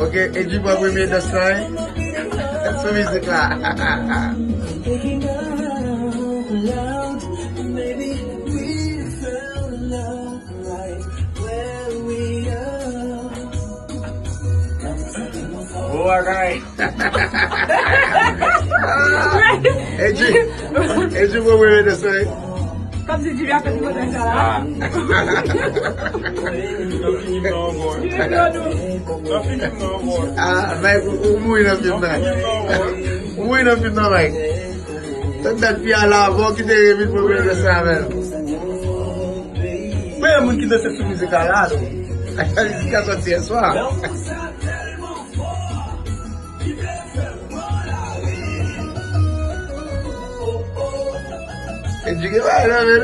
Ok, e di ba we made the sign? Sou music lá. Boa, guy. E di ba we made the sign? Comme si tu lui as fait du potentiel là. Mike, umuwi na film na. Umuwi na film na, Mike. Tan dat piya la, bon ki te revit pou mwen de sa men. Mwen yon moun ki de se sou mizika la, do. A mizika soti e swa. E di ge ba la, men.